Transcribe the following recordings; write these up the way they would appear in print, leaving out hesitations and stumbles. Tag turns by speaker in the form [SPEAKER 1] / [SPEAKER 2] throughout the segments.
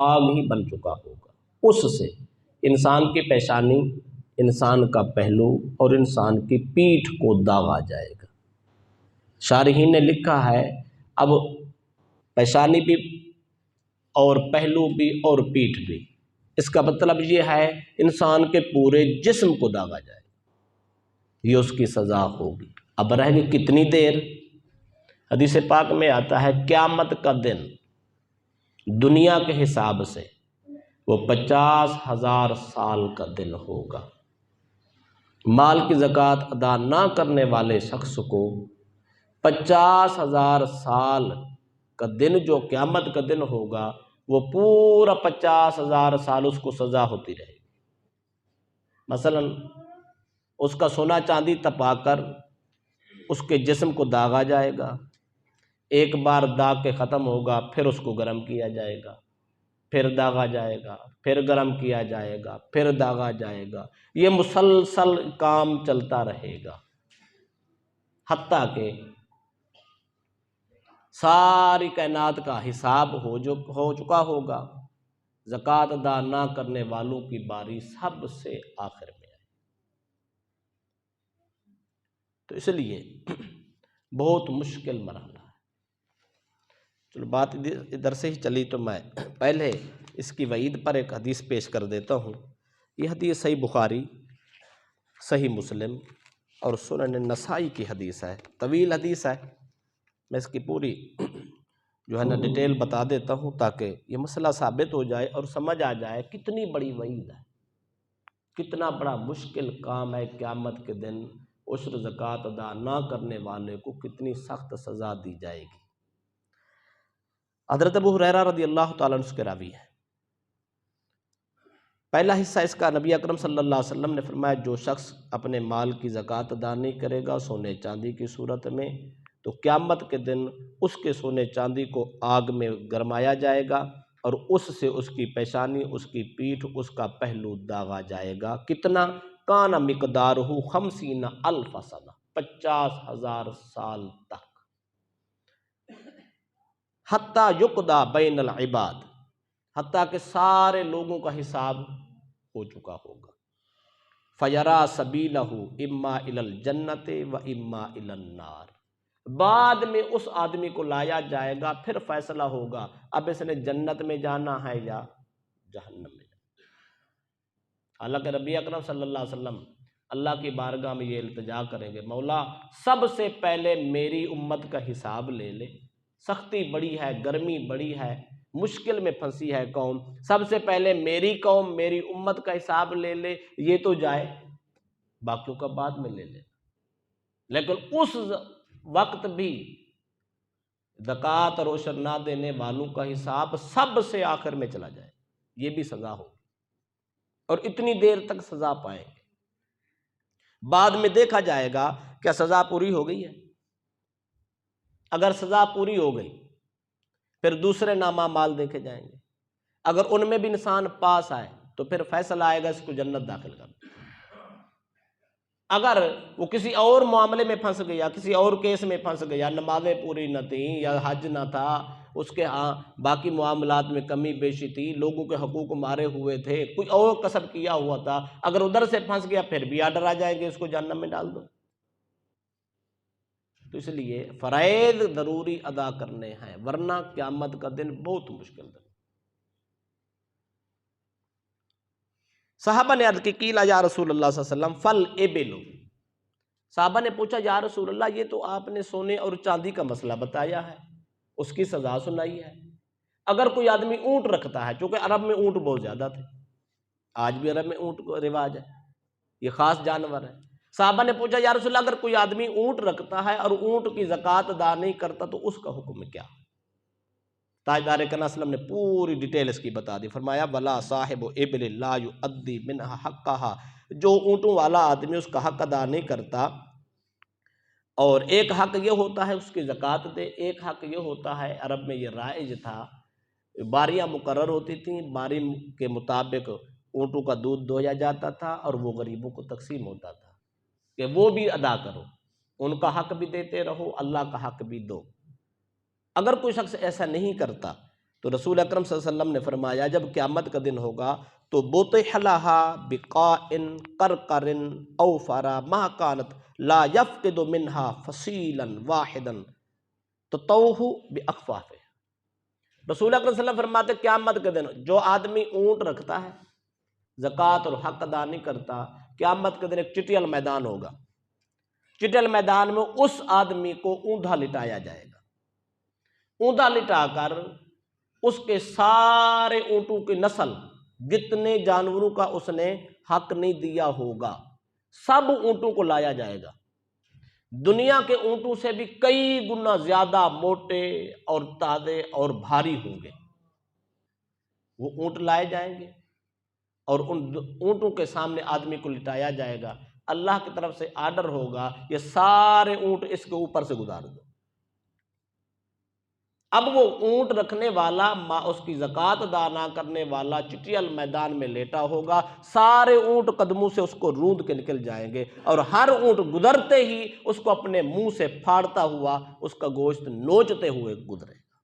[SPEAKER 1] آگ ہی بن چکا ہوگا، اس سے انسان کی پیشانی، انسان کا پہلو اور انسان کی پیٹھ کو داغا جائے گا۔ شارحین نے لکھا ہے اب پیشانی بھی اور پہلو بھی اور پیٹھ بھی، اس کا مطلب یہ ہے انسان کے پورے جسم کو داغا جائے گا، یہ اس کی سزا ہوگی۔ اب رہ گئی کتنی دیر؟ حدیث پاک میں آتا ہے قیامت کا دن دنیا کے حساب سے وہ 50,000 سال کا دن ہوگا۔ مال کی زکوٰۃ ادا نہ کرنے والے شخص کو 50,000 سال کا دن جو قیامت کا دن ہوگا، وہ پورا 50,000 سال اس کو سزا ہوتی رہے گی۔ مثلا اس کا سونا چاندی تپا کر اس کے جسم کو داغا جائے گا، ایک بار داغ کے ختم ہوگا، پھر اس کو گرم کیا جائے گا، پھر داغا جائے گا، پھر گرم کیا جائے گا، پھر داغا جائے گا، یہ مسلسل کام چلتا رہے گا حتیٰ کہ ساری کائنات کا حساب ہو چکا ہوگا۔ زکوٰۃ ادا نہ کرنے والوں کی باری سب سے آخر میں ہے۔ تو اس لیے بہت مشکل مرحلہ ہے۔ چلو بات ادھر سے ہی چلی تو میں پہلے اس کی وعید پر ایک حدیث پیش کر دیتا ہوں۔ یہ حدیث صحیح بخاری، صحیح مسلم اور سنن نسائی کی حدیث ہے، طویل حدیث ہے۔ میں اس کی پوری جو ہے نا ڈیٹیل بتا دیتا ہوں تاکہ یہ مسئلہ ثابت ہو جائے اور سمجھ آ جائے کتنی بڑی وعید ہے، کتنا بڑا مشکل کام ہے۔ قیامت کے دن عشر زکوٰۃ ادا نہ کرنے والے کو کتنی سخت سزا دی جائے گی۔ حضرت ابو ہریرہ رضی اللہ تعالیٰ عنہ کے راوی ہے۔ پہلا حصہ اس کا نبی اکرم صلی اللہ علیہ وسلم نے فرمایا جو شخص اپنے مال کی زکوٰۃ ادا نہیں کرے گا سونے چاندی کی صورت میں، تو قیامت کے دن اس کے سونے چاندی کو آگ میں گرمایا جائے گا اور اس سے اس کی پیشانی، اس کی پیٹھ، اس کا پہلو داغا جائے گا۔ کتنا؟ کان مقدارہ 50,000 سنہ، 50,000 سال تک۔ حتیٰ یقضی بین العباد، حتیٰ کہ سارے لوگوں کا حساب ہو چکا ہوگا۔ فیرا سبیلہ اما الی الجنۃ و اما الی النار، بعد میں اس آدمی کو لایا جائے گا، پھر فیصلہ ہوگا اب اس نے جنت میں جانا ہے یا جہنم میں جانا۔ حالانکہ نبی اکرم صلی اللہ علیہ وسلم اللہ کی بارگاہ میں یہ التجا کریں گے، مولا سب سے پہلے میری امت کا حساب لے لے، سختی بڑی ہے، گرمی بڑی ہے، مشکل میں پھنسی ہے قوم، سب سے پہلے میری قوم، میری امت کا حساب لے لے، یہ تو جائے، باقیوں کا بعد میں لے لے۔ لیکن اس وقت بھی زکوٰۃ اور عشر نہ دینے والوں کا حساب سب سے آخر میں چلا جائے، یہ بھی سزا ہوگی اور اتنی دیر تک سزا پائیں گے۔ بعد میں دیکھا جائے گا کیا سزا پوری ہو گئی ہے؟ اگر سزا پوری ہو گئی پھر دوسرے نامہ مال دیکھے جائیں گے، اگر ان میں بھی انسان پاس آئے تو پھر فیصلہ آئے گا اس کو جنت داخل کر۔ اگر وہ کسی اور معاملے میں پھنس گیا، کسی اور کیس میں پھنس گیا، نمازیں پوری نہ تھیں یا حج نہ تھا، اس کے باقی معاملات میں کمی بیشی تھی، لوگوں کے حقوق مارے ہوئے تھے، کوئی اور کسب کیا ہوا تھا، اگر ادھر سے پھنس گیا پھر بھی آرڈر آ جائیں گے اس کو جہنم میں ڈال دو۔ تو اس لیے فرائض ضروری ادا کرنے ہیں، ورنہ قیامت کا دن بہت مشکل دن۔ صحابہ نے عرض کی قیل یا رسول اللہ صلی اللہ علیہ وسلم فالابل، صحابہ نے پوچھا یا رسول اللہ یہ تو آپ نے سونے اور چاندی کا مسئلہ بتایا ہے، اس کی سزا سنائی ہے، اگر کوئی آدمی اونٹ رکھتا ہے، چونکہ عرب میں اونٹ بہت زیادہ تھے، آج بھی عرب میں اونٹ کا رواج ہے، یہ خاص جانور ہے۔ صحابہ نے پوچھا یا رسول اللہ اگر کوئی آدمی اونٹ رکھتا ہے اور اونٹ کی زکوٰۃ ادا نہیں کرتا تو اس کا حکم کیا؟ تاجدار کنا وسلم نے پوری ڈیٹیل اس کی بتا دی، فرمایا ولا صاحب ابل لا یؤدی منها حقها، جو اونٹوں والا آدمی اس کا حق ادا نہیں کرتا، اور ایک حق یہ ہوتا ہے اس کی زکوٰۃ دے، ایک حق یہ ہوتا ہے، عرب میں یہ رائج تھا، باریاں مقرر ہوتی تھیں، باری کے مطابق اونٹوں کا دودھ دویا جاتا تھا اور وہ غریبوں کو تقسیم ہوتا تھا کہ وہ بھی ادا کرو، ان کا حق بھی دیتے رہو، اللہ کا حق بھی دو۔ اگر کوئی شخص ایسا نہیں کرتا تو رسول اکرم صلی اللہ علیہ وسلم نے فرمایا جب قیامت کا دن ہوگا تو بطح لها بقاء قرقر اوفر ما كانت لا يفقد منها فصيلا واحدا تطوه باقفافه۔ رسول اکرم صلی اللہ علیہ وسلم فرماتے قیامت کے دن جو آدمی اونٹ رکھتا ہے، زکوٰۃ اور حق ادا نہیں کرتا، قیامت کے دن ایک چٹیل میدان ہوگا، چٹیل میدان میں اس آدمی کو اوندا لٹایا جائے گا، اوندا لٹا کر اس کے سارے اونٹوں کی نسل، جتنے جانوروں کا اس نے حق نہیں دیا ہوگا، سب اونٹوں کو لایا جائے گا۔ دنیا کے اونٹوں سے بھی کئی گنا زیادہ موٹے اور تازے اور بھاری ہوں گے، وہ اونٹ لائے جائیں گے اور ان اونٹوں کے سامنے آدمی کو لٹایا جائے گا۔ اللہ کی طرف سے آرڈر ہوگا یہ سارے اونٹ اس کے اوپر سے گزار دو۔ اب وہ اونٹ رکھنے والا اس کی زکوٰۃ ادا نہ کرنے والا چٹیل میدان میں لیٹا ہوگا، سارے اونٹ قدموں سے اس کو روند کے نکل جائیں گے اور ہر اونٹ گزرتے ہی اس کو اپنے منہ سے پھاڑتا ہوا اس کا گوشت نوچتے ہوئے گزرے گا۔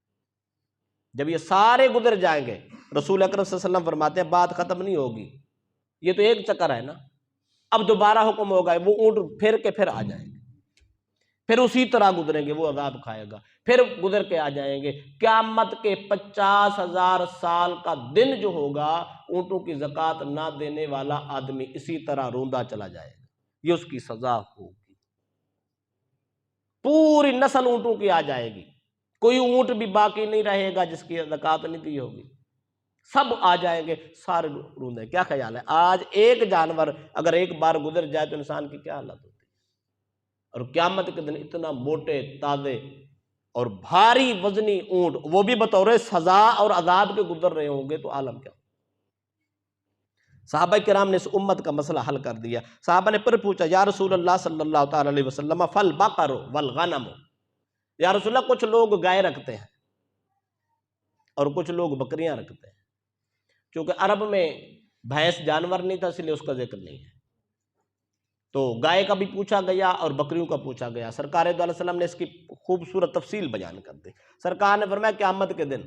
[SPEAKER 1] جب یہ سارے گزر جائیں گے، رسول اکرم صلی اللہ علیہ وسلم فرماتے ہیں بات ختم نہیں ہوگی، یہ تو ایک چکر ہے نا، اب دوبارہ حکم ہوگا وہ اونٹ پھر کے پھر آ جائیں گے، پھر اسی طرح گزریں گے، وہ عذاب کھائے گا، پھر گزر کے آ جائیں گے۔ قیامت کے 50,000 سال کا دن جو ہوگا، اونٹوں کی زکوٰۃ نہ دینے والا آدمی اسی طرح روندا چلا جائے گا، یہ اس کی سزا ہوگی۔ پوری نسل اونٹوں کی آ جائے گی، کوئی اونٹ بھی باقی نہیں رہے گا جس کی زکوٰۃ نہیں دی ہوگی، سب آ جائیں گے، سارے روندے۔ کیا خیال ہے آج ایک جانور اگر ایک بار گزر جائے تو انسان کی کیا حالت ہوتی ہے؟ اور قیامت کے دن اتنا موٹے تازے اور بھاری وزنی اونٹ، وہ بھی بطور سزا اور عذاب کے گزر رہے ہوں گے، تو عالم کیا؟ صحابہ کرام نے اس امت کا مسئلہ حل کر دیا۔ صحابہ نے پھر پوچھا یا رسول اللہ صلی اللہ تعالی علیہ وسلم فالبقر والغنم، یا رسول اللہ کچھ لوگ گائے رکھتے ہیں اور کچھ لوگ بکریاں رکھتے ہیں، کیونکہ عرب میں بھینس جانور نہیں تھا اس لیے اس کا ذکر نہیں ہے، تو گائے کا بھی پوچھا گیا اور بکریوں کا پوچھا گیا۔ سرکار دو علیہ وسلم نے اس کی خوبصورت تفصیل بیان کر دی۔ سرکار نے فرمایا قیامت کے دن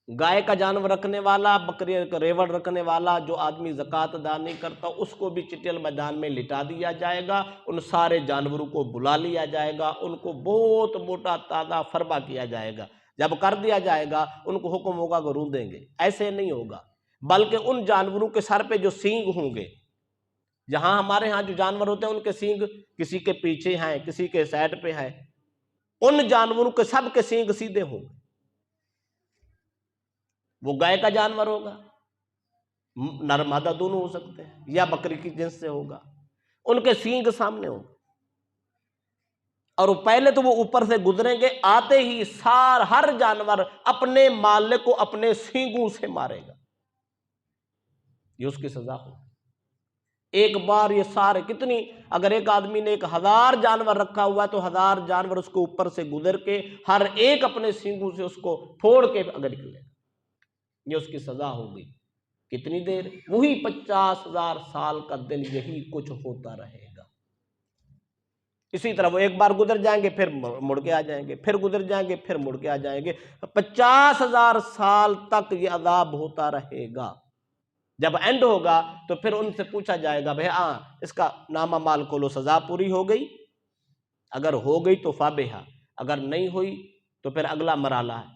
[SPEAKER 1] گائے کا جانور رکھنے والا، بکری کا ریوڑ رکھنے والا جو آدمی زکوٰۃ ادا نہیں کرتا، اس کو بھی چٹیل میدان میں لٹا دیا جائے گا، ان سارے جانوروں کو بلا لیا جائے گا، ان کو بہت موٹا تازہ فربا کیا جائے گا۔ جب کر دیا جائے گا ان کو حکم ہوگا کہ روندیں گے، ایسے نہیں ہوگا، بلکہ ان جانوروں کے سر پہ جو سینگ ہوں گے، جہاں ہمارے ہاں جو جانور ہوتے ہیں ان کے سینگ کسی کے پیچھے ہیں، کسی کے سائڈ پہ ہے، ان جانوروں کے سب کے سینگ سیدھے ہوں گے۔ وہ گائے کا جانور ہوگا، نر مادہ دونوں ہو سکتے ہیں، یا بکری کی جنس سے ہوگا، ان کے سینگ سامنے ہوگا، اور پہلے تو وہ اوپر سے گزریں گے، آتے ہی ہر جانور اپنے مالک کو اپنے سینگوں سے مارے گا، یہ اس کی سزا ہوگی۔ ایک بار یہ سارے کتنی، اگر ایک آدمی نے 1000 جانور رکھا ہوا ہے تو 1000 جانور اس کے اوپر سے گزر کے ہر ایک اپنے سینگوں سے اس کو پھوڑ کے اگر نکلے، یہ اس کی سزا ہوگی۔ کتنی دیر؟ وہی 50,000 سال کا دن یہی کچھ ہوتا رہے گا۔ اسی طرح وہ ایک بار گزر جائیں گے پھر مڑ کے آ جائیں گے، پھر گزر جائیں گے پھر مڑ کے آ جائیں گے، 50,000 سال تک یہ عذاب ہوتا رہے گا۔ جب اینڈ ہوگا تو پھر ان سے پوچھا جائے گا بھئی اس کا نامہ مال کھولو، سزا پوری ہو گئی؟ اگر ہو گئی تو فابہا، اگر نہیں ہوئی تو پھر اگلا مرحلہ ہے،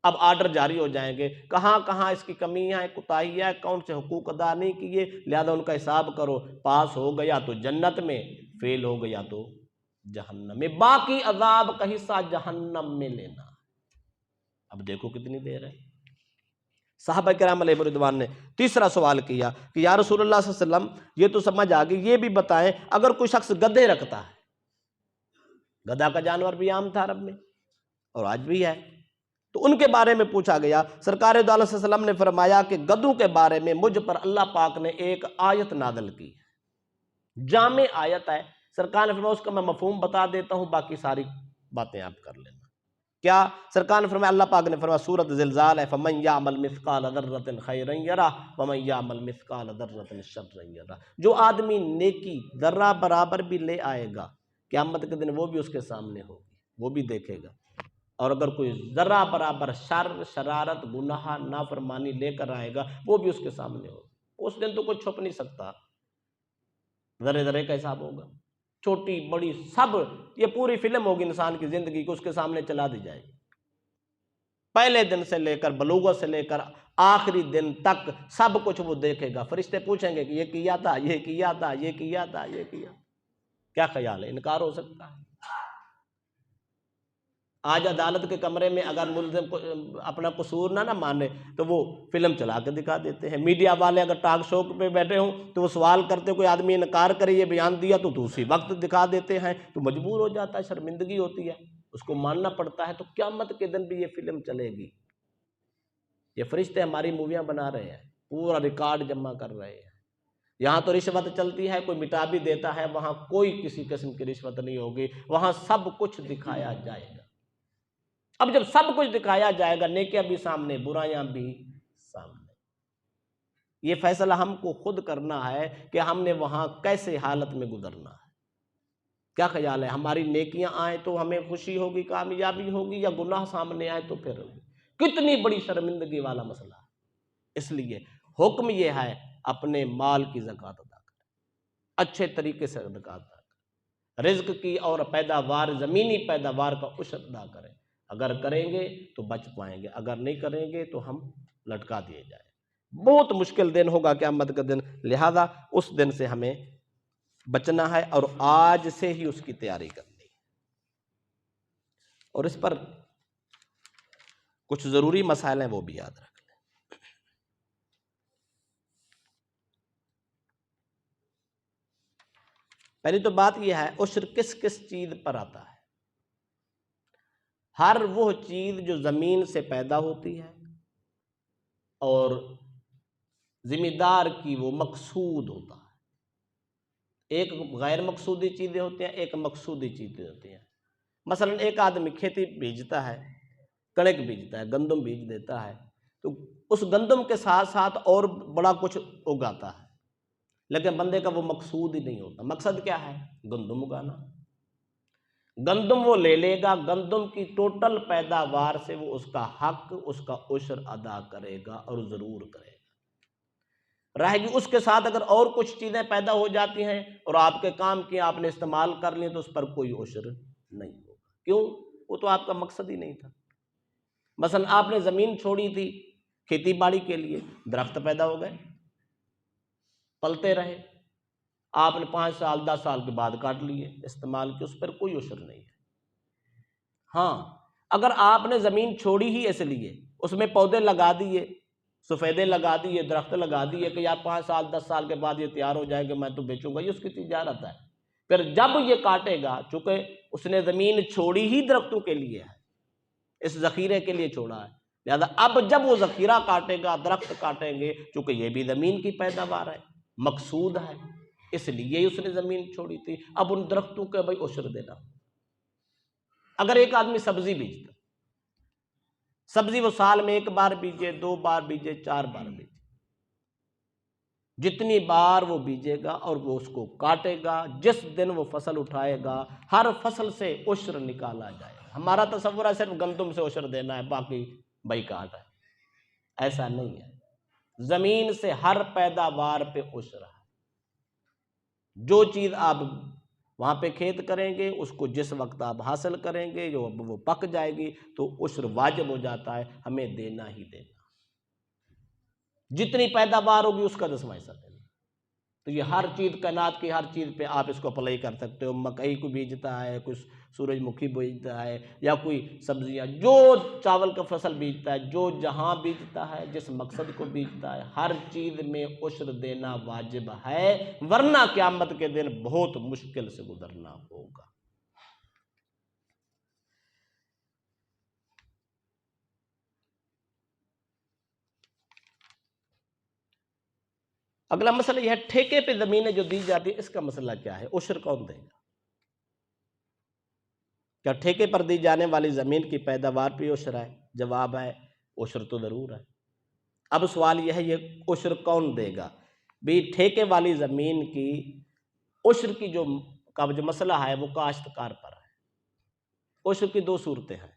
[SPEAKER 1] اب آرڈر جاری ہو جائیں گے، کہاں کہاں اس کی کمیاں ہیں، کوتاہیاں ہیں، کون سے حقوق ادا نہیں کیے، لہذا ان کا حساب کرو، پاس ہو گیا تو جنت میں، فیل ہو گیا تو جہنم میں، باقی عذاب کا حصہ جہنم میں لینا۔ اب دیکھو کتنی دیر ہے۔ صحابہ کرام علیہ رضوان نے تیسرا سوال کیا کہ یا رسول اللہ صلی اللہ علیہ وسلم یہ تو سمجھ آ گئی، یہ بھی بتائیں اگر کوئی شخص گدھے رکھتا ہے، گدھا کا جانور بھی عام تھا عرب میں اور آج بھی ہے، تو ان کے بارے میں پوچھا گیا۔ سرکار دو علیہ وسلم نے فرمایا کہ گدھوں کے بارے میں مجھ پر اللہ پاک نے ایک آیت نازل کی، جامع آیت ہے۔ سرکار نے فرمایا اس کا میں مفہوم بتا دیتا ہوں، باقی ساری باتیں آپ کر لینا۔ کیا؟ سرکار نے فرمایا، اللہ پاک نے فرمایا سورۃ زلزال ہے، فَمَن يَعْمَلْ مِثْقَالَ ذَرَّةٍ خَيْرًا يَرَهُ وَمَن يَعْمَلْ مِثْقَالَ ذَرَّةٍ شَرًّا يَرَهُ۔ جو آدمی نیکی ذرہ برابر بھی لے آئے گا، قیامت کے دن وہ بھی اس کے سامنے ہوگی، وہ بھی دیکھے گا، اور اگر کوئی ذرہ برابر شر، شرارت، گناہ، نافرمانی لے کر آئے گا وہ بھی اس کے سامنے ہوگا۔ اس دن تو کوئی چھپ نہیں سکتا، ذرے ذرے کا حساب ہوگا، چھوٹی بڑی سب، یہ پوری فلم ہوگی انسان کی زندگی کو اس کے سامنے چلا دی جائے گی، پہلے دن سے لے کر بلوغت سے لے کر آخری دن تک سب کچھ وہ دیکھے گا۔ فرشتے پوچھیں گے کہ یہ کیا تھا، یہ کیا تھا، یہ کیا تھا، یہ کیا۔ کیا خیال ہے انکار ہو سکتا ہے؟ آج عدالت کے کمرے میں اگر ملزم کو اپنا قصور نہ مانے تو وہ فلم چلا کے دکھا دیتے ہیں۔ میڈیا والے اگر ٹاک شو پہ بیٹھے ہوں تو وہ سوال کرتے، کوئی آدمی انکار کرے یہ بیان دیا تو اسی وقت دکھا دیتے ہیں، تو مجبور ہو جاتا ہے، شرمندگی ہوتی ہے، اس کو ماننا پڑتا ہے۔ تو قیامت کے دن بھی یہ فلم چلے گی۔ یہ فرشتے ہماری موویاں بنا رہے ہیں، پورا ریکارڈ جمع کر رہے ہیں۔ یہاں تو رشوت چلتی ہے، کوئی مٹا بھی دیتا ہے، وہاں کوئی کسی قسم کی رشوت نہیں ہوگی، وہاں سب کچھ دکھایا جائے گا۔ اب جب سب کچھ دکھایا جائے گا، نیکیاں بھی سامنے، برائیاں بھی سامنے، یہ فیصلہ ہم کو خود کرنا ہے کہ ہم نے وہاں کیسے حالت میں گزرنا ہے۔ کیا خیال ہے؟ ہماری نیکیاں آئیں تو ہمیں خوشی ہوگی، کامیابی ہوگی، یا گناہ سامنے آئے تو پھر کتنی بڑی شرمندگی والا مسئلہ ہے۔ اس لیے حکم یہ ہے اپنے مال کی زکوٰۃ ادا کریں، اچھے طریقے سے زکوٰۃ ادا کریں، رزق کی اور پیداوار، زمینی پیداوار کا عشر ادا کریں۔ اگر کریں گے تو بچ پائیں گے، اگر نہیں کریں گے تو ہم لٹکا دیے جائیں۔ بہت مشکل دن ہوگا قیامت کا دن، لہذا اس دن سے ہمیں بچنا ہے اور آج سے ہی اس کی تیاری کرنی ہے۔ اور اس پر کچھ ضروری مسائل ہیں، وہ بھی یاد رکھ لیں۔ پہلی تو بات یہ ہے، عشر کس کس چیز پر آتا ہے؟ ہر وہ چیز جو زمین سے پیدا ہوتی ہے اور ذمہ دار کی وہ مقصود ہوتا ہے۔ ایک غیر مقصودی چیزیں ہوتی ہیں، ایک مقصودی چیزیں ہوتی ہیں۔ مثلا ایک آدمی کھیتی بیجتا ہے، کڑک بیجتا ہے، گندم بیج دیتا ہے، تو اس گندم کے ساتھ ساتھ اور بڑا کچھ اگاتا ہے، لیکن بندے کا وہ مقصود ہی نہیں ہوتا۔ مقصد کیا ہے؟ گندم اگانا۔ گندم وہ لے لے گا، گندم کی ٹوٹل پیداوار سے وہ اس کا حق، اس کا عشر ادا کرے گا، اور ضرور کرے گا۔ رہے گی اس کے ساتھ اگر اور کچھ چیزیں پیدا ہو جاتی ہیں اور آپ کے کام کی آپ نے استعمال کر لی تو اس پر کوئی عشر نہیں ہوگا۔ کیوں؟ وہ تو آپ کا مقصد ہی نہیں تھا۔ مثلا آپ نے زمین چھوڑی تھی کھیتی باڑی کے لیے، درخت پیدا ہو گئے، پلتے رہے، آپ نے 5 سال 10 سال کے بعد کاٹ لیے، استعمال کی، اس پر کوئی عشر نہیں ہے۔ ہاں اگر آپ نے زمین چھوڑی ہی اس لیے، اس میں پودے لگا دیے، سفیدے لگا دیے، درخت لگا دیے کہ یار 5 سال 10 سال کے بعد یہ تیار ہو جائے گا، میں تو بیچوں گا، یہ اس کی تجارت ہے۔ پھر جب یہ کاٹے گا، چونکہ اس نے زمین چھوڑی ہی درختوں کے لیے ہے، اس ذخیرے کے لیے چھوڑا ہے، لہذا اب جب وہ ذخیرہ کاٹے گا، درخت کاٹیں گے، چونکہ یہ بھی زمین کی پیداوار ہے، مقصود ہے، اس لیے اس نے زمین چھوڑی تھی، اب ان درختوں کا بھائی عشر دینا۔ اگر ایک آدمی سبزی بیچتا، سبزی وہ سال میں 1 بار بیجے، 2 بار بیجے، 4 بار بیجے، جتنی بار وہ بیجے گا اور وہ اس کو کاٹے گا، جس دن وہ فصل اٹھائے گا، ہر فصل سے عشر نکالا جائے گا۔ ہمارا تصور ہے صرف گندم سے عشر دینا ہے، باقی بھائی کاٹ ہے، ایسا نہیں ہے۔ زمین سے ہر پیداوار پہ عشر ہے۔ جو چیز آپ وہاں پہ کھیت کریں گے، اس کو جس وقت آپ حاصل کریں گے، جو وہ پک جائے گی تو عشر واجب ہو جاتا ہے، ہمیں دینا ہی دینا۔ جتنی پیداوار ہوگی اس کا 10واں حصہ دینا۔ تو یہ ہر چیز، کائنات کی ہر چیز پہ آپ اس کو اپلائی کر سکتے ہو۔ مکئی کو بیجتا ہے، کچھ سورج مکھی بیجتا ہے، یا کوئی سبزیاں، جو چاول کا فصل بیجتا ہے، جو جہاں بیجتا ہے، جس مقصد کو بیجتا ہے، ہر چیز میں عشر دینا واجب ہے، ورنہ قیامت کے دن بہت مشکل سے گزرنا ہوگا۔ اگلا مسئلہ یہ ہے، ٹھیکے پہ زمینیں جو دی جاتی ہیں، اس کا مسئلہ کیا ہے؟ عشر کون دے گا؟ کیا ٹھیکے پر دی جانے والی زمین کی پیداوار پہ عشر ہے؟ جواب ہے عشر تو ضرور ہے۔ اب سوال یہ ہے، یہ عشر کون دے گا؟ بھی ٹھیکے والی زمین کی عشر کی جو مسئلہ ہے وہ کاشتکار پر ہے۔ عشر کی 2 صورتیں ہیں،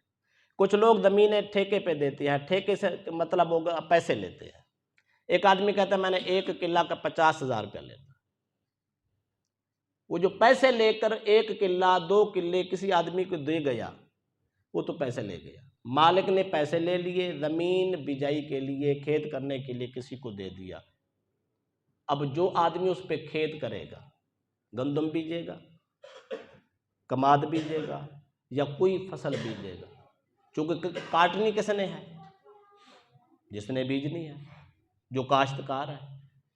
[SPEAKER 1] کچھ لوگ زمینیں ٹھیکے پہ دیتے ہیں، ٹھیکے سے مطلب ہوگا پیسے لیتے ہیں۔ ایک آدمی کہتا ہے میں نے 1 کلہ کا 50,000 روپیہ لیتا، وہ جو پیسے لے کر 1 کلہ 2 کلے کسی آدمی کو دے گیا، وہ تو پیسے لے گیا، مالک نے پیسے لے لیے، زمین بجائی کے لیے کھیت کرنے کے لیے کسی کو دے دیا۔ اب جو آدمی اس پہ کھیت کرے گا، گندم بیجے گا، کماد بیجے گا یا کوئی فصل بیجے گا، چونکہ کاٹنی کس نے ہے؟ جس نے بیجنی ہے، جو کاشتکار ہے۔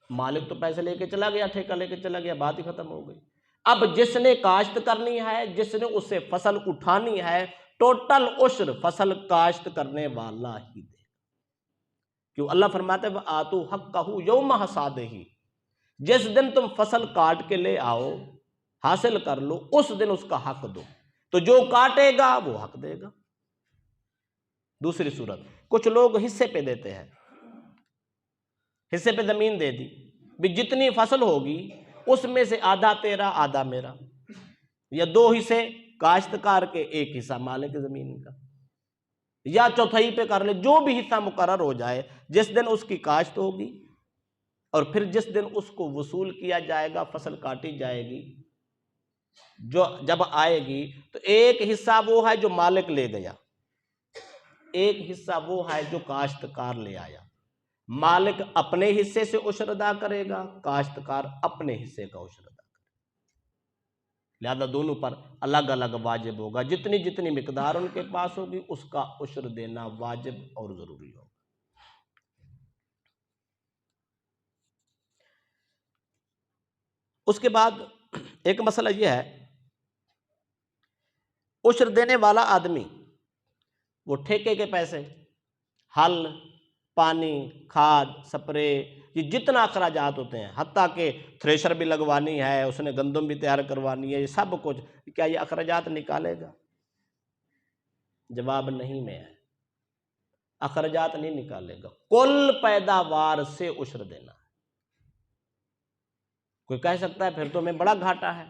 [SPEAKER 1] مالک تو پیسے لے کے چلا گیا، ٹھیکہ لے کے چلا گیا، بات ہی ختم ہو گئی۔ اب جس نے کاشت کرنی ہے، جس نے اس سے فصل اٹھانی ہے، ٹوٹل عشر فصل کاشت کرنے والا ہی دے۔ کیوں اللہ فرماتے ہیں وَآتُوا حَقَّهُ يَوْمَ حَصَادِهِ، جس دن تم فصل کاٹ کے لے آؤ، حاصل کر لو، اس دن اس کا حق دو، تو جو کاٹے گا وہ حق دے گا۔ دوسری صورت، کچھ لوگ حصے پہ دیتے ہیں، حصے پہ زمین دے دی، بھی جتنی فصل ہوگی اس میں سے آدھا تیرا آدھا میرا، یا 2 حصے کاشتکار کے 1 حصہ مالک زمین کا، یا چوتھائی پہ کر لے، جو بھی حصہ مقرر ہو جائے، جس دن اس کی کاشت ہوگی اور پھر جس دن اس کو وصول کیا جائے گا، فصل کاٹی جائے گی، جو جب آئے گی تو 1 حصہ وہ ہے جو مالک لے گیا، 1 حصہ وہ ہے جو کاشتکار لے آیا۔ مالک اپنے حصے سے عشر ادا کرے گا، کاشتکار اپنے حصے کا عشر ادا کرے گا، لہذا دونوں پر الگ الگ واجب ہوگا، جتنی جتنی مقدار ان کے پاس ہوگی اس کا عشر دینا واجب اور ضروری ہوگا۔ اس کے بعد ایک مسئلہ یہ ہے، عشر دینے والا آدمی وہ ٹھیکے کے پیسے، ہل، پانی، کھاد، سپرے، یہ جتنا اخراجات ہوتے ہیں، حتیٰ کہ تھریشر بھی لگوانی ہے، اس نے گندم بھی تیار کروانی ہے، یہ سب کچھ، کیا یہ اخراجات نکالے گا؟ جواب نہیں میں ہے، اخراجات نہیں نکالے گا، کل پیداوار سے عشر دینا ہے۔ کوئی کہہ سکتا ہے پھر تو میں بڑا گھاٹا ہے،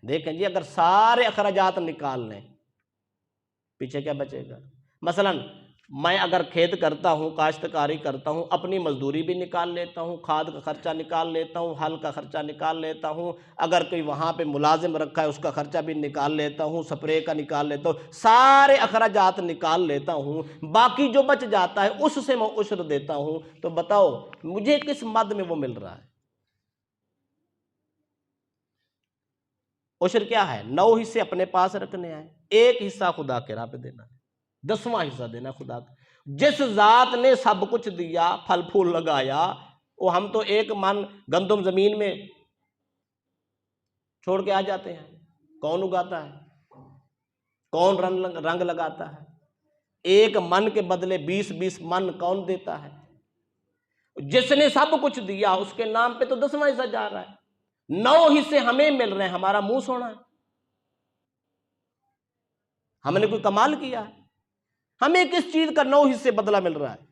[SPEAKER 1] دیکھیں جی اگر سارے اخراجات نکال لیں پیچھے کیا بچے گا؟ مثلا میں اگر کھیت کرتا ہوں، کاشتکاری کرتا ہوں، اپنی مزدوری بھی نکال لیتا ہوں، کھاد کا خرچہ نکال لیتا ہوں، ہل کا خرچہ نکال لیتا ہوں، اگر کوئی وہاں پہ ملازم رکھا ہے اس کا خرچہ بھی نکال لیتا ہوں، سپرے کا نکال لیتا ہوں، سارے اخراجات نکال لیتا ہوں، باقی جو بچ جاتا ہے اس سے میں عشر دیتا ہوں، تو بتاؤ مجھے کس مد میں وہ مل رہا ہے؟ عشر کیا ہے؟ 9 حصے اپنے پاس رکھنے ہیں، 1 حصہ خدا کے راہ پہ دینا ہے، 10واں حصہ دینا خدا کا۔ جس ذات نے سب کچھ دیا، پھل پھول لگایا، وہ ہم تو 1 من گندم زمین میں چھوڑ کے آ جاتے ہیں، کون اگاتا ہے؟ کون رنگ لگاتا ہے؟ 1 من کے بدلے 20 من کون دیتا ہے؟ جس نے سب کچھ دیا اس کے نام پہ تو 10واں حصہ جا رہا ہے، 9 حصے ہمیں مل رہے ہیں، ہمارا منہ سونا ہے، ہم نے کوئی کمال کیا ہے؟ ہمیں کس چیز کا 9 حصے بدلہ مل رہا ہے؟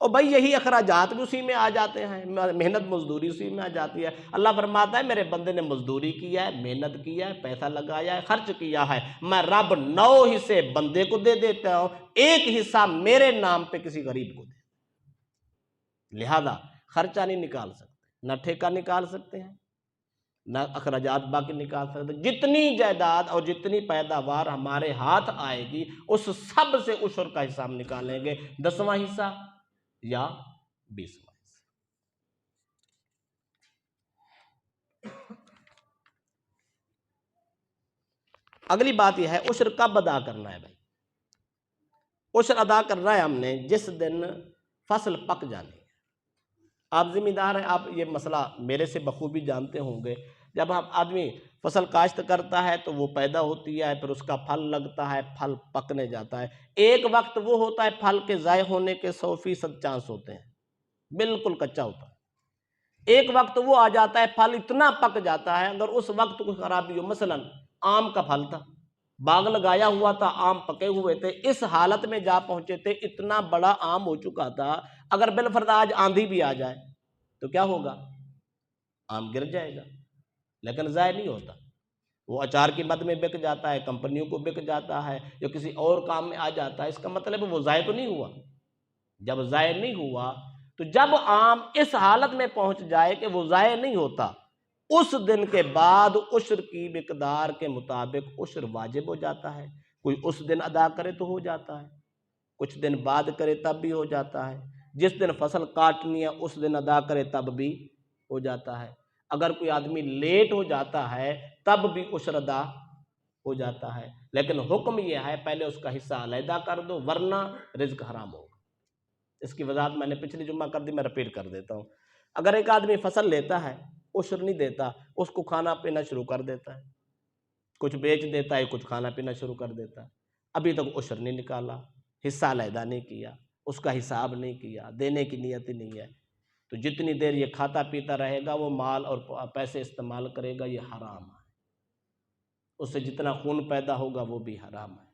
[SPEAKER 1] اور بھائی یہی اخراجات بھی اسی میں آ جاتے ہیں، محنت مزدوری اسی میں آ جاتی ہے۔ اللہ فرماتا ہے میرے بندے نے مزدوری کیا ہے، محنت کیا ہے، پیسہ لگایا ہے، خرچ کیا ہے، میں رب 9 حصے بندے کو دے دیتا ہوں، 1 حصہ میرے نام پہ کسی غریب کو دے، لہذا خرچہ نہیں نکال سکتے، نہ ٹھیکہ نکال سکتے ہیں، نہ اخراجات باقی نکال سکتے۔ جتنی جائیداد اور جتنی پیداوار ہمارے ہاتھ آئے گی اس سب سے عشر کا حصہ ہم نکالیں گے، 10واں حصہ یا 20واں حصہ۔ اگلی بات یہ ہے عشر کب ادا کرنا ہے؟ بھائی عشر ادا کرنا ہے ہم نے جس دن فصل پک جانی ہے۔ آپ ذمہ دار ہیں، آپ یہ مسئلہ میرے سے بخوبی جانتے ہوں گے، جب آدمی فصل کاشت کرتا ہے تو وہ پیدا ہوتی ہے، پھر اس کا پھل لگتا ہے، پھل پکنے جاتا ہے، ایک وقت وہ ہوتا ہے پھل کے ضائع ہونے کے 100% چانس ہوتے ہیں، بالکل کچا ہوتا ہے۔ ایک وقت وہ آ جاتا ہے پھل اتنا پک جاتا ہے، اگر اس وقت کوئی خرابی ہو، مثلا آم کا پھل تھا، باغ لگایا ہوا تھا، آم پکے ہوئے تھے، اس حالت میں جا پہنچے تھے، اتنا بڑا آم ہو چکا تھا، اگر بالفرض آج آندھی بھی آ جائے تو کیا ہوگا؟ آم گر جائے گا، لیکن ضائع نہیں ہوتا، وہ اچار کی مد میں بک جاتا ہے، کمپنیوں کو بک جاتا ہے، یا کسی اور کام میں آ جاتا ہے، اس کا مطلب ہے وہ ضائع تو نہیں ہوا۔ جب ضائع نہیں ہوا تو جب آم اس حالت میں پہنچ جائے کہ وہ ضائع نہیں ہوتا، اس دن کے بعد عشر کی مقدار کے مطابق عشر واجب ہو جاتا ہے۔ کوئی اس دن ادا کرے تو ہو جاتا ہے، کچھ دن بعد کرے تب بھی ہو جاتا ہے، جس دن فصل کاٹنی ہے اس دن ادا کرے تب بھی ہو جاتا ہے۔ اگر کوئی آدمی لیٹ ہو جاتا ہے تب بھی عشر ادا ہو جاتا ہے، لیکن حکم یہ ہے پہلے اس کا حصہ علیحدہ کر دو ورنہ رزق حرام ہوگا۔ اس کی وضاحت میں نے پچھلی جمعہ کر دی، میں رپیٹ کر دیتا ہوں۔ اگر ایک آدمی فصل لیتا ہے، عشر نہیں دیتا، اس کو کھانا پینا شروع کر دیتا ہے، کچھ بیچ دیتا ہے، کچھ کھانا پینا شروع کر دیتا ہے، ابھی تک عشر نہیں نکالا، حصہ علیحدہ نہیں کیا، اس کا حساب نہیں کیا، دینے کی نیت ہی نہیں ہے، تو جتنی دیر یہ کھاتا پیتا رہے گا وہ مال اور پیسے استعمال کرے گا، یہ حرام ہے۔ اس سے جتنا خون پیدا ہوگا وہ بھی حرام ہے۔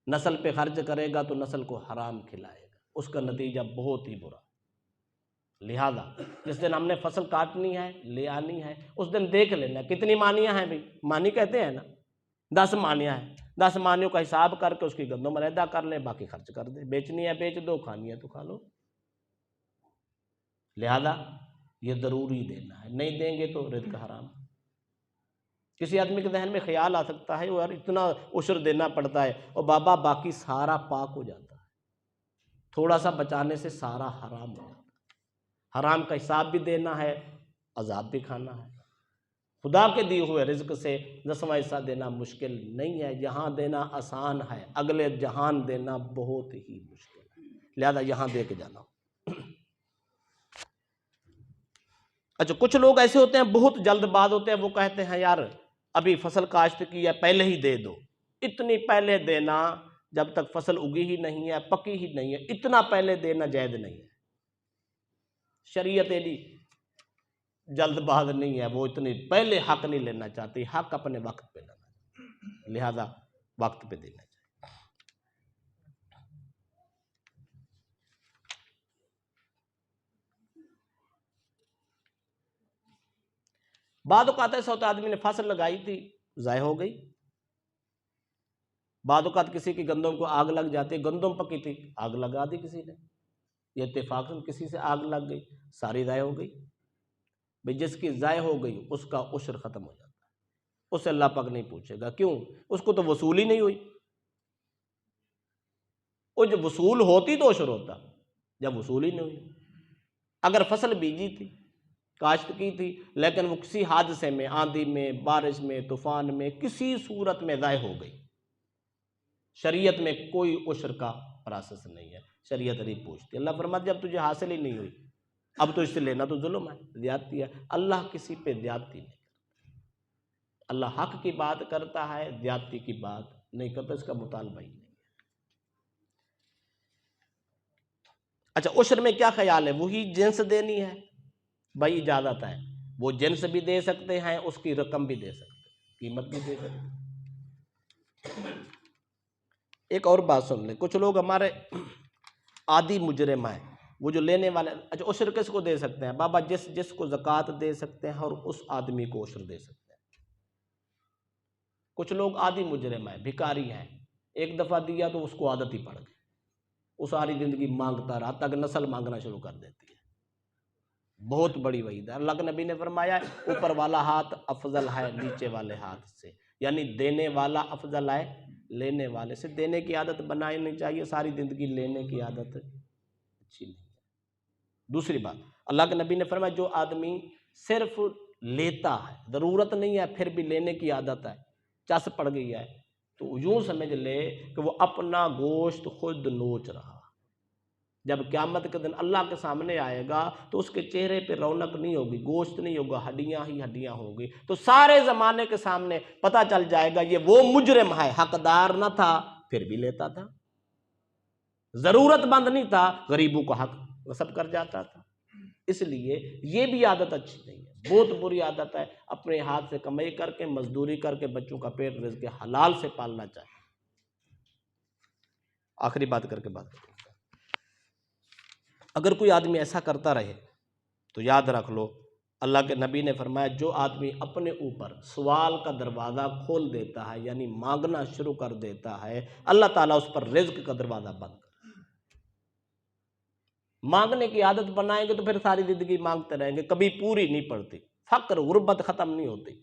[SPEAKER 1] نسل پہ خرچ کرے گا تو نسل کو حرام کھلائے گا، اس کا نتیجہ بہت ہی برا۔ لہذا جس دن ہم نے فصل کاٹنی ہے، لے آنی ہے، اس دن دیکھ لینا کتنی مانیاں ہیں بھائی، مانی کہتے ہیں نا، 10 مانیاں ہیں، 10 مانیوں کا حساب کر کے اس کی گندم علیحدہ کر لیں، باقی خرچ کر دیں، بیچنی ہے بیچ دو، کھانی ہے تو کھا لو۔ لہذا یہ ضروری دینا ہے، نہیں دیں گے تو رزق حرام۔ کسی آدمی کے ذہن میں خیال آ سکتا ہے یار اتنا عشر دینا پڑتا ہے، اور بابا باقی سارا پاک ہو جاتا ہے، تھوڑا سا بچانے سے سارا حرام ہو جاتا ہے، حرام کا حساب بھی دینا ہے، عذاب بھی کھانا ہے۔ خدا کے دیے ہوئے رزق سے 10واں حصہ دینا مشکل نہیں ہے، یہاں دینا آسان ہے، اگلے جہان دینا بہت ہی مشکل ہے، لہذا یہاں دے کے جانا۔ اچھا کچھ لوگ ایسے ہوتے ہیں بہت جلد باز ہوتے ہیں، وہ کہتے ہیں یار ابھی فصل کاشت کی ہے پہلے ہی دے دو، اتنی پہلے دینا جب تک فصل اگی ہی نہیں ہے، پکی ہی نہیں ہے، اتنا پہلے دینا جائز نہیں ہے۔ شریعت ایلی جلد باز نہیں ہے، وہ اتنی پہلے حق نہیں لینا چاہتی، حق اپنے وقت پہ لینا چاہتی، لہذا وقت پہ دینا چاہیے۔ بعد اوقات ایسا ہوتا ہے آدمی نے فصل لگائی تھی ضائع ہو گئی، بعد اوقات کسی کی گندم کو آگ لگ جاتی، گندم پکی تھی آگ لگا دی کسی نے، یہ اتفاقاً کسی سے آگ لگ گئی، ساری ضائع ہو گئی۔ بھئی جس کی ضائع ہو گئی اس کا عشر ختم ہو جاتا ہے، اس سے اللہ پاک نہیں پوچھے گا، کیوں؟ اس کو تو وصول ہی نہیں ہوئی، وہ جب وصول ہوتی تو عشر ہوتا، جب وصول ہی نہیں ہوئی۔ اگر فصل بیجی تھی، کاشت کی تھی، لیکن وہ کسی حادثے میں، آندھی میں، بارش میں، طوفان میں، کسی صورت میں ضائع ہو گئی، شریعت میں کوئی عشر کا پروسیس نہیں ہے، شریعت نہیں پوچھتی۔ اللہ فرماتا جب تجھے حاصل ہی نہیں ہوئی اب تو اس سے لینا تو ظلم ہے، زیادتی ہے۔ اللہ کسی پہ زیادتی نہیں کرتا، اللہ حق کی بات کرتا ہے، زیادتی کی بات نہیں کرتا، اس کا مطالبہ ہی نہیں۔ اچھا عشر میں کیا خیال ہے؟ وہی جنس دینی ہے؟ بھائی اجازت ہے، وہ جنس بھی دے سکتے ہیں، اس کی رقم بھی دے سکتے ہیں، قیمت بھی دے سکتے ہیں۔ ایک اور بات سن لیں، کچھ لوگ ہمارے عادی مجرم ہیں، وہ جو لینے والے، اچھا عشر کس کو دے سکتے ہیں؟ بابا جس کو زکوٰۃ دے سکتے ہیں اور اس آدمی کو عشر دے سکتے ہیں۔ کچھ لوگ عادی مجرم ہیں، بھکاری ہیں، ایک دفعہ دیا تو اس کو عادت ہی پڑ گئی، وہ ساری زندگی مانگتا رہا تک نسل مانگنا شروع کر دیتی ہے، بہت بڑی وعید ہے۔ اللہ کے نبی نے فرمایا اوپر والا ہاتھ افضل ہے نیچے والے ہاتھ سے، یعنی دینے والا افضل ہے لینے والے سے۔ دینے کی عادت بنانی نہیں چاہیے، ساری زندگی لینے کی عادت اچھی نہیں ہے۔ دوسری بات، اللہ کے نبی نے فرمایا جو آدمی صرف لیتا ہے، ضرورت نہیں ہے پھر بھی لینے کی عادت ہے، چس پڑ گئی ہے، تو یوں سمجھ لے کہ وہ اپنا گوشت خود نوچ رہا۔ جب قیامت کے دن اللہ کے سامنے آئے گا تو اس کے چہرے پہ رونق نہیں ہوگی، گوشت نہیں ہوگا، ہڈیاں ہی ہڈیاں ہوگی، تو سارے زمانے کے سامنے پتہ چل جائے گا یہ وہ مجرم ہے، حقدار نہ تھا پھر بھی لیتا تھا، ضرورت مند نہیں تھا غریبوں کا حق غصب کر جاتا تھا۔ اس لیے یہ بھی عادت اچھی نہیں ہے، بہت بری عادت ہے، اپنے ہاتھ سے کمائی کر کے، مزدوری کر کے بچوں کا پیٹ رزق حلال سے پالنا چاہیے۔ آخری بات کر کے بات کروں، اگر کوئی آدمی ایسا کرتا رہے تو یاد رکھ لو اللہ کے نبی نے فرمایا جو آدمی اپنے اوپر سوال کا دروازہ کھول دیتا ہے، یعنی مانگنا شروع کر دیتا ہے، اللہ تعالیٰ اس پر رزق کا دروازہ بند کر۔ مانگنے کی عادت بنائیں گے تو پھر ساری زندگی مانگتے رہیں گے، کبھی پوری نہیں پڑتی، فقر غربت ختم نہیں ہوتی،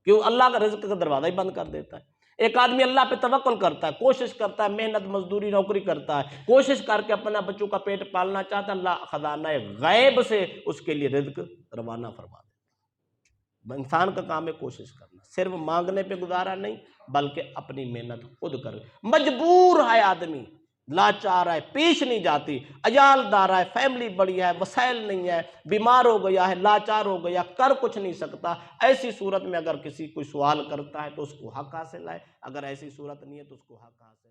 [SPEAKER 1] کیوں اللہ کا رزق کا دروازہ ہی بند کر دیتا ہے۔ ایک آدمی اللہ پہ توکل کرتا ہے، کوشش کرتا ہے، محنت مزدوری نوکری کرتا ہے، کوشش کر کے اپنا بچوں کا پیٹ پالنا چاہتا ہے، اللہ خزانہ غیب سے اس کے لیے رزق روانہ فرما دیتا ہے۔ انسان کا کام ہے کوشش کرنا، صرف مانگنے پہ گزارا نہیں بلکہ اپنی محنت خود کر، مجبور ہے آدمی، لاچار ہے، پیش نہیں جاتی، عیال دار ہے، فیملی بڑی ہے، وسائل نہیں ہے، بیمار ہو گیا ہے، لاچار ہو گیا، کر کچھ نہیں سکتا، ایسی صورت میں اگر کسی کوئی سوال کرتا ہے تو اس کو حق حاصل ہے، اگر ایسی صورت نہیں ہے تو اس کو حق حاصل